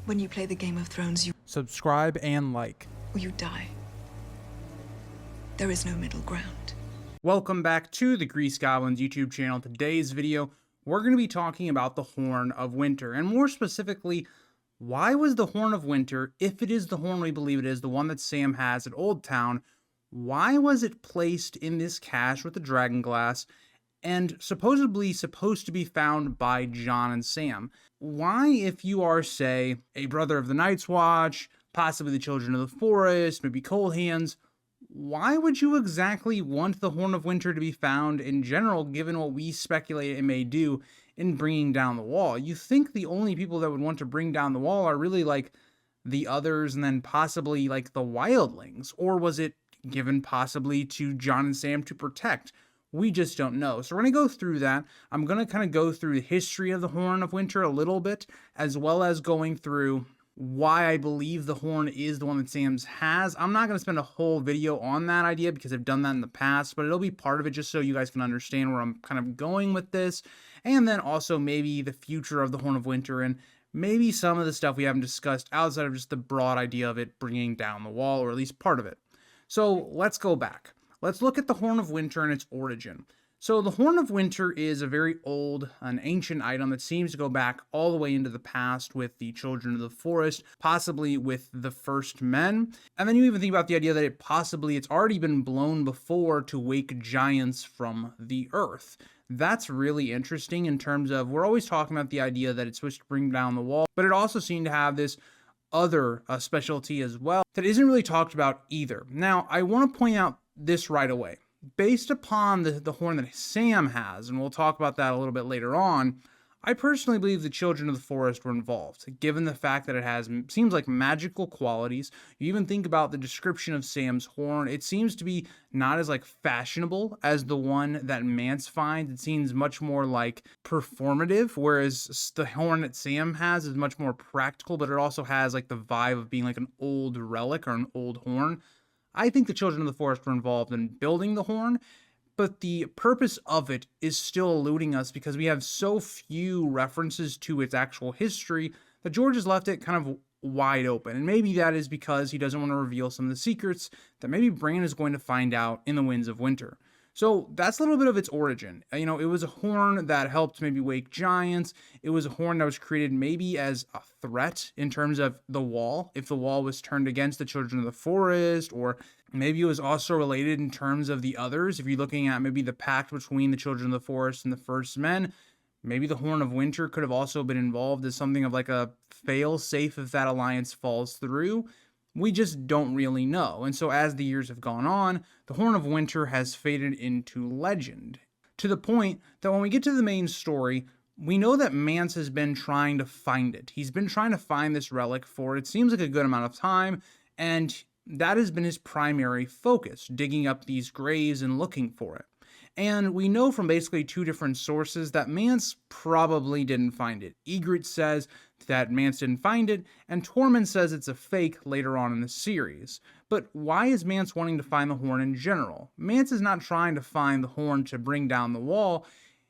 When you play the Game of Thrones, Subscribe and like. or you die. There is no middle ground. Welcome back to the Grease Goblins YouTube channel. Today's video, we're going to be talking about the Horn of Winter, and more specifically, why was the Horn of Winter, if it is the horn we believe it is, the one that Sam has at Old Town, why was it placed in this cache with the Dragonglass and supposedly supposed to be found by Jon and Sam? Why, if you are, say, a brother of the Night's Watch, possibly the Children of the Forest, maybe Cold Hands, why would you exactly want the Horn of Winter to be found in general, given what we speculate it may do in bringing down the wall? You think the only people that would want to bring down the wall are really like the others and then possibly like the wildlings, or was it given possibly to Jon and Sam to protect? We just don't know. So we're going to go through that. I'm going to kind of go through the history of the Horn of Winter a little bit, as well as going through why I believe the horn is the one that Sam's has. I'm not going to spend a whole video on that idea because I've done that in the past, but it'll be part of it just so you guys can understand where I'm kind of going with this. And then also maybe the future of the Horn of Winter and maybe some of the stuff we haven't discussed outside of just the broad idea of it bringing down the wall, or at least part of it. So let's go back. Let's look at the Horn of Winter and its origin. So the Horn of Winter is a very old, an ancient item that seems to go back all the way into the past with the Children of the Forest, possibly with the first men. And then you even think about the idea that it's already been blown before to wake giants from the earth. That's really interesting in terms of, we're always talking about the idea that it's supposed to bring down the wall, but it also seemed to have this other specialty as well that isn't really talked about either. Now, I want to point out this right away. Based upon the horn that Sam has, and we'll talk about that a little bit later on, I personally believe the Children of the Forest were involved, given the fact that it seems like magical qualities. You even think about the description of Sam's horn, it seems to be not as like fashionable as the one that Mance finds. It seems much more like performative, whereas the horn that Sam has is much more practical, but it also has like the vibe of being like an old relic or an old horn. I think the Children of the Forest were involved in building the horn, but the purpose of it is still eluding us because we have so few references to its actual history that George has left it kind of wide open. And maybe that is because he doesn't want to reveal some of the secrets that maybe Bran is going to find out in the Winds of Winter. So that's a little bit of its origin. You know, it was a horn that helped maybe wake giants. It was a horn that was created maybe as a threat in terms of the wall, if the wall was turned against the Children of the Forest, or maybe it was also related in terms of the others. If you're looking at maybe the pact between the Children of the Forest and the First Men, maybe the Horn of Winter could have also been involved as something of like a fail-safe if that alliance falls through. We just don't really know. And so as the years have gone on, the Horn of Winter has faded into legend, to the point that when we get to the main story, we know that Mance has been trying to find it. He's been trying to find this relic for, it seems like, a good amount of time, and that has been his primary focus, digging up these graves and looking for it. And we know from basically two different sources that Mance probably didn't find it. Ygritte says that Mance didn't find it, and Tormund says it's a fake later on in the series. But why is Mance wanting to find the horn in general? Mance is not trying to find the horn to bring down the wall.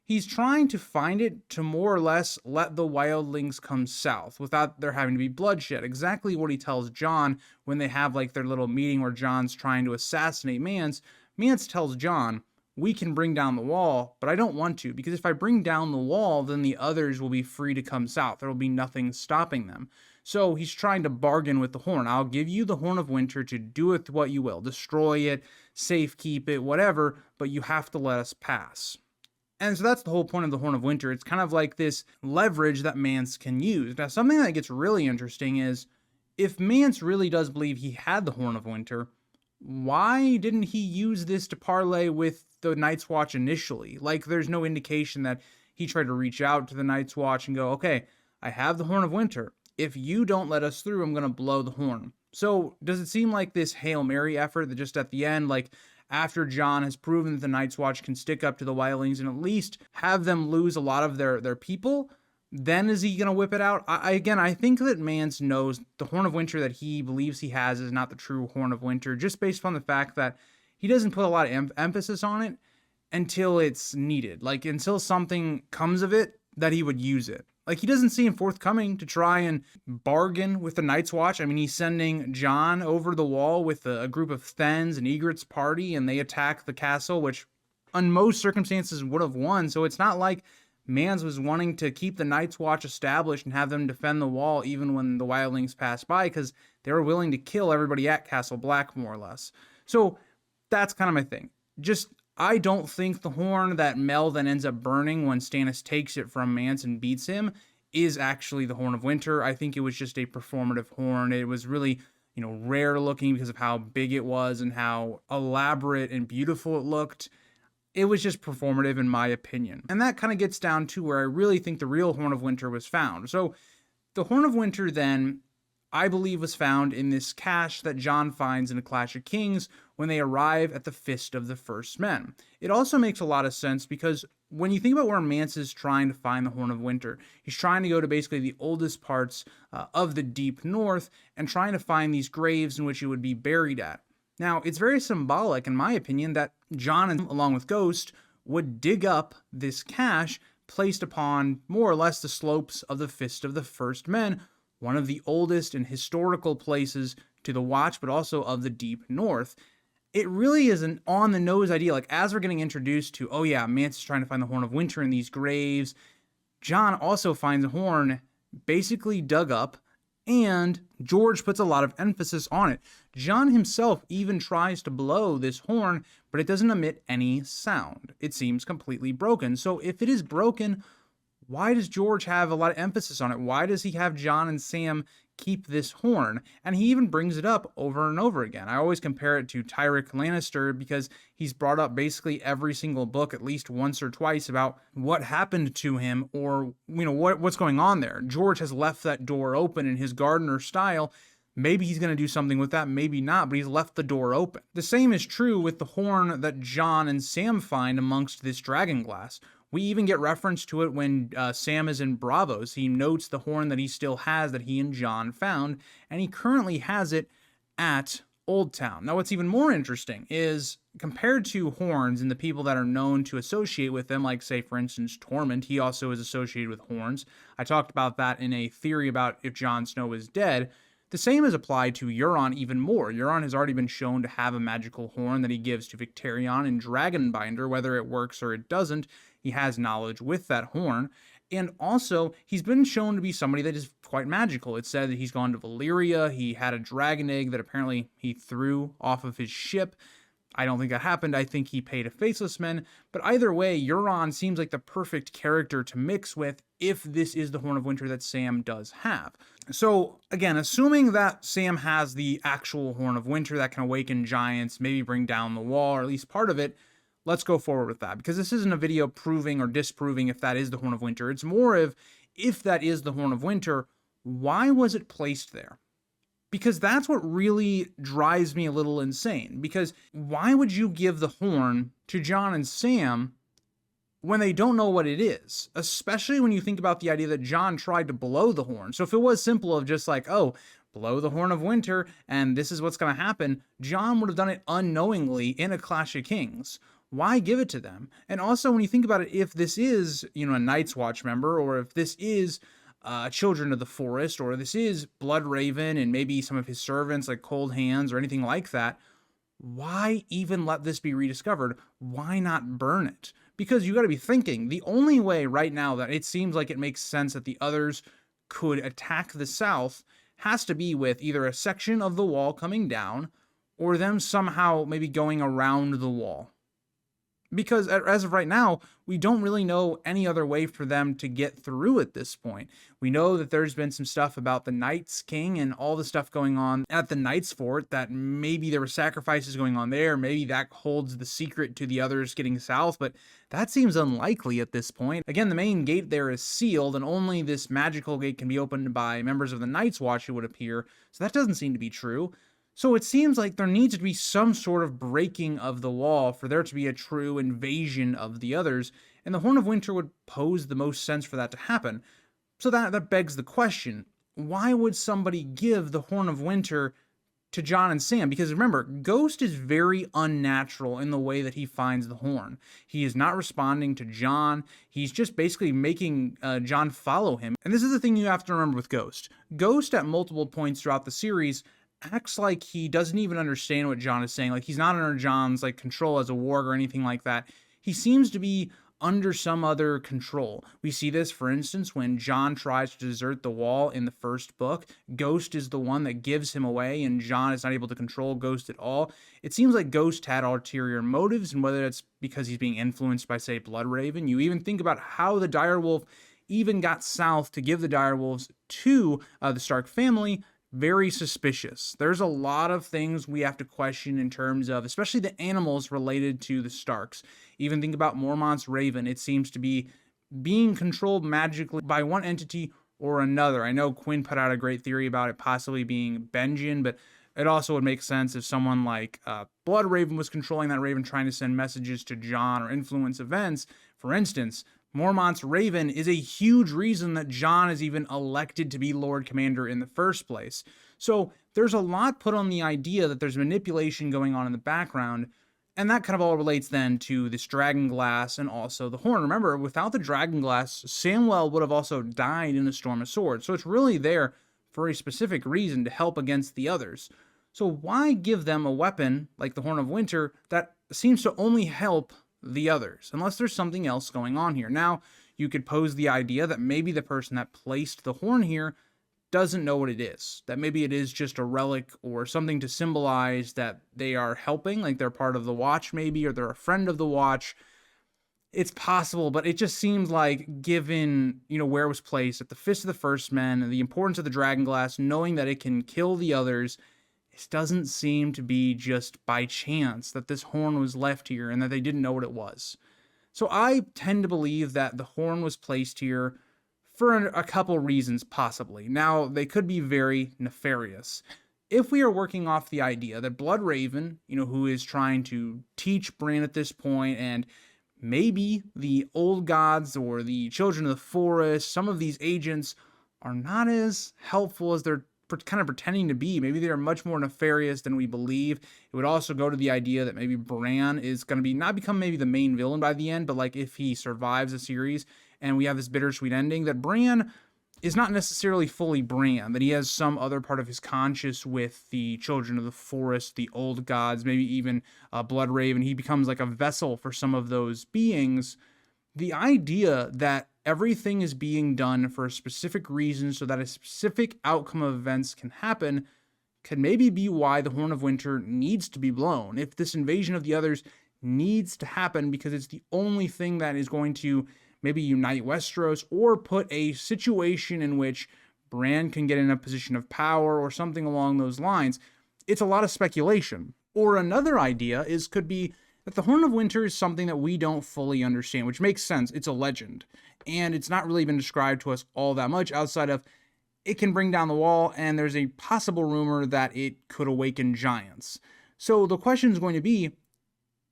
He's trying to find it to more or less let the wildlings come south without there having to be bloodshed. Exactly what he tells Jon when they have like their little meeting where Jon's trying to assassinate Mance. Mance tells Jon, we can bring down the wall, but I don't want to, because if I bring down the wall, then the others will be free to come south. There will be nothing stopping them. So he's trying to bargain with the horn. I'll give you the Horn of Winter to do with what you will. Destroy it, safekeep it, whatever, but you have to let us pass. And so that's the whole point of the Horn of Winter. It's kind of like this leverage that Mance can use. Now, something that gets really interesting is, if Mance really does believe he had the Horn of Winter, why didn't he use this to parlay with the Night's Watch initially? Like, there's no indication that he tried to reach out to the Night's Watch and go, okay, I have the Horn of Winter. If you don't let us through, I'm going to blow the horn. So does it seem like this Hail Mary effort that just at the end, like after Jon has proven that the Night's Watch can stick up to the wildlings and at least have them lose a lot of their people, then is he going to whip it out? I think that Mance knows the Horn of Winter that he believes he has is not the true Horn of Winter, just based upon the fact that he doesn't put a lot of emphasis on it until it's needed. Like, until something comes of it, that he would use it. Like, he doesn't seem forthcoming to try and bargain with the Night's Watch. I mean, he's sending Jon over the wall with a group of Thens and Egret's party, and they attack the castle, which on most circumstances would have won. So it's not like Mance was wanting to keep the Night's Watch established and have them defend the wall even when the wildlings passed by, because they were willing to kill everybody at Castle Black, more or less. So that's kind of my thing. Just, I don't think the horn that Mel then ends up burning when Stannis takes it from Mance and beats him is actually the Horn of Winter. I think it was just a performative horn. It was really, rare looking because of how big it was and how elaborate and beautiful it looked. It was just performative in my opinion. And that kind of gets down to where I really think the real Horn of Winter was found. So the Horn of Winter then, I believe, was found in this cache that Jon finds in A Clash of Kings when they arrive at the Fist of the First Men. It also makes a lot of sense because when you think about where Mance is trying to find the Horn of Winter, he's trying to go to basically the oldest parts of the deep north and trying to find these graves in which it would be buried at. Now, it's very symbolic, in my opinion, that Jon, along with Ghost, would dig up this cache placed upon more or less the slopes of the Fist of the First Men, one of the oldest and historical places to the Watch, but also of the deep north. It really is an on-the-nose idea. Like, as we're getting introduced to, oh yeah, Mance is trying to find the Horn of Winter in these graves, Jon also finds a horn basically dug up, and George puts a lot of emphasis on it. Jon himself even tries to blow this horn, but it doesn't emit any sound. It seems completely broken. So if it is broken, why does George have a lot of emphasis on it? Why does he have Jon and Sam keep this horn? And he even brings it up over and over again. I always compare it to Tyrrick Lannister because he's brought up basically every single book at least once or twice about what happened to him or, what's going on there. George has left that door open in his gardener style. Maybe he's going to do something with that, maybe not, but he's left the door open. The same is true with the horn that Jon and Sam find amongst this Dragonglass. We even get reference to it when Sam is in Bravos. He notes the horn that he still has that he and Jon found, and he currently has it at Old Town. Now, what's even more interesting is, compared to horns and the people that are known to associate with them, like, say, for instance, Tormund, he also is associated with horns. I talked about that in a theory about if Jon Snow is dead. The same is applied to Euron even more. Euron has already been shown to have a magical horn that he gives to Victarion in Dragonbinder. Whether it works or it doesn't, he has knowledge with that horn. And also, he's been shown to be somebody that is quite magical. It's said that he's gone to Valyria. He had a dragon egg that apparently he threw off of his ship. I don't think that happened. I think he paid a faceless man. But either way, Euron seems like the perfect character to mix with if this is the Horn of Winter that Sam does have. So again, assuming that Sam has the actual Horn of Winter that can awaken giants, maybe bring down the wall, or at least part of it, let's go forward with that. Because this isn't a video proving or disproving if that is the Horn of Winter. It's more of, if that is the Horn of Winter, why was it placed there? Because that's what really drives me a little insane. Because why would you give the horn to Jon and Sam when they don't know what it is? Especially when you think about the idea that Jon tried to blow the horn. So if it was simple of just like, oh, blow the Horn of Winter and this is what's going to happen, Jon would have done it unknowingly in A Clash of Kings. Why give it to them? And also when you think about it, if this is, a Night's Watch member, or if this is Children of the Forest, or this is Bloodraven and maybe some of his servants like Cold Hands or anything like that, why even let this be rediscovered? Why not burn it? Because you got to be thinking, the only way right now that it seems like it makes sense that the others could attack the south has to be with either a section of the wall coming down or them somehow maybe going around the wall. Because as of right now, we don't really know any other way for them to get through at this point. We know that there's been some stuff about the Night's King and all the stuff going on at the Night's Fort, that maybe there were sacrifices going on there. Maybe that holds the secret to the others getting south, but that seems unlikely at this point. Again, the main gate there is sealed, and only this magical gate can be opened by members of the Night's Watch, it would appear. So that doesn't seem to be true. So it seems like there needs to be some sort of breaking of the wall for there to be a true invasion of the others, and the Horn of Winter would pose the most sense for that to happen. So that begs the question, why would somebody give the Horn of Winter to Jon and Sam, because remember, Ghost is very unnatural in the way that he finds the horn. He is not responding to Jon. He's just basically making Jon follow him. And this is the thing you have to remember with Ghost. Ghost, at multiple points throughout the series, acts like he doesn't even understand what Jon is saying. Like, he's not under Jon's like control as a warg or anything like that. He seems to be under some other control. We see this, for instance, when Jon tries to desert the wall in the first book. Ghost is the one that gives him away, and Jon is not able to control Ghost at all. It seems like Ghost had ulterior motives, and whether it's because he's being influenced by, say, Bloodraven. You even think about how the direwolf even got south to give the direwolves to the Stark family. Very suspicious. There's a lot of things we have to question in terms of, especially the animals related to the Starks. Even think about Mormont's Raven. It seems to be being controlled magically by one entity or another. I know Quinn put out a great theory about it possibly being Benjen, but it also would make sense if someone like Bloodraven was controlling that Raven, trying to send messages to Jon or influence events. For instance, Mormont's Raven is a huge reason that Jon is even elected to be Lord Commander in the first place. So there's a lot put on the idea that there's manipulation going on in the background, and that kind of all relates then to this Dragonglass and also the horn. Remember, without the Dragonglass, Samwell would have also died in a Storm of Swords, so it's really there for a specific reason, to help against the others. So why give them a weapon like the Horn of Winter that seems to only help the others, unless there's something else going on here? Now, you could pose the idea that maybe the person that placed the horn here doesn't know what it is, that maybe it is just a relic or something to symbolize that they are helping, like they're part of the Watch maybe, or they're a friend of the Watch. It's possible, but it just seems like, given, where it was placed at the Fist of the First Men and the importance of the Dragonglass, knowing that it can kill the others, it doesn't seem to be just by chance that this horn was left here and that they didn't know what it was. So I tend to believe that the horn was placed here for a couple reasons, possibly. Now, they could be very nefarious. If we are working off the idea that Bloodraven, who is trying to teach Bran at this point, and maybe the old gods or the children of the forest, some of these agents are not as helpful as they're kind of pretending to be. Maybe they're much more nefarious than we believe. It would also go to the idea that maybe Bran is going to not become maybe the main villain by the end, but like if he survives the series and we have this bittersweet ending, that Bran is not necessarily fully Bran, that he has some other part of his conscience with the children of the forest, the old gods, maybe even Bloodraven. He becomes like a vessel for some of those beings. The idea that everything is being done for a specific reason so that a specific outcome of events can happen could maybe be why the Horn of Winter needs to be blown. If this invasion of the others needs to happen because it's the only thing that is going to maybe unite Westeros or put a situation in which Bran can get in a position of power or something along those lines, it's a lot of speculation. Or another idea could be that the Horn of Winter is something that we don't fully understand, which makes sense. It's a legend, and it's not really been described to us all that much outside of it can bring down the wall, and there's a possible rumor that it could awaken giants. So the question is going to be,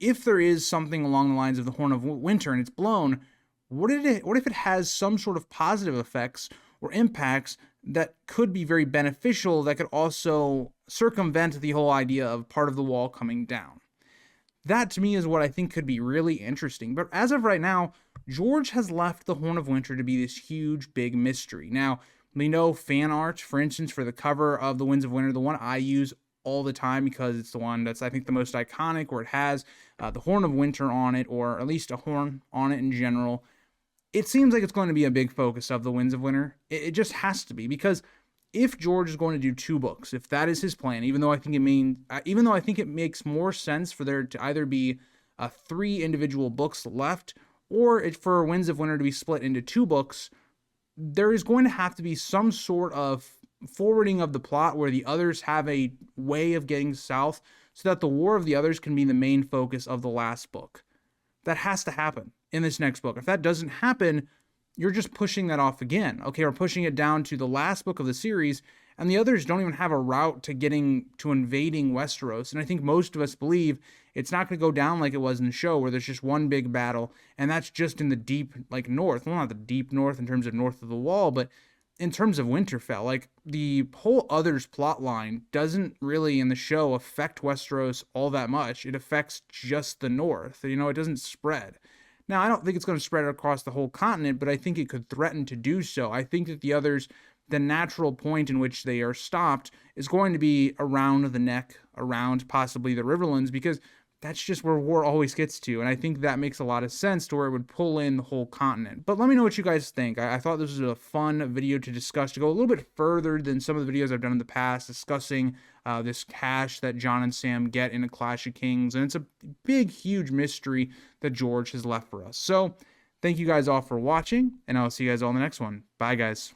if there is something along the lines of the Horn of Winter and it's blown, what if it has some sort of positive effects or impacts that could be very beneficial, that could also circumvent the whole idea of part of the wall coming down? That, to me, is what I think could be really interesting. But as of right now, George has left the Horn of Winter to be this huge, big mystery. Now, we know fan art, for instance, for the cover of the Winds of Winter, the one I use all the time because it's the one that's, I think, the most iconic, where it has the Horn of Winter on it, or at least a horn on it in general. It seems like it's going to be a big focus of the Winds of Winter. It just has to be, because if George is going to do 2 books, if that is his plan, even though I think it makes more sense for there to either be 3 individual books left, or for Winds of Winter to be split into 2 books, there is going to have to be some sort of forwarding of the plot where the others have a way of getting south, so that the War of the Others can be the main focus of the last book. That has to happen in this next book. If that doesn't happen, you're just pushing that off again. Okay, we're pushing it down to the last book of the series, and the others don't even have a route to invading Westeros. And I think most of us believe it's not going to go down like it was in the show, where there's just one big battle, and that's just in the deep, north. Well, not the deep north in terms of north of the wall, but in terms of Winterfell, like the whole others plot line doesn't really in the show affect Westeros all that much. It affects just the north. You know, it doesn't spread. Now, I don't think it's going to spread across the whole continent, but I think it could threaten to do so. I think that the others, the natural point in which they are stopped is going to be around the neck, around possibly the Riverlands, because that's just where war always gets to. And I think that makes a lot of sense to where it would pull in the whole continent. But let me know what you guys think. I thought this was a fun video to discuss, to go a little bit further than some of the videos I've done in the past, discussing this cache that Jon and Sam get in A Clash of Kings. And it's a big, huge mystery that George has left for us. So thank you guys all for watching, and I'll see you guys all in the next one. Bye, guys.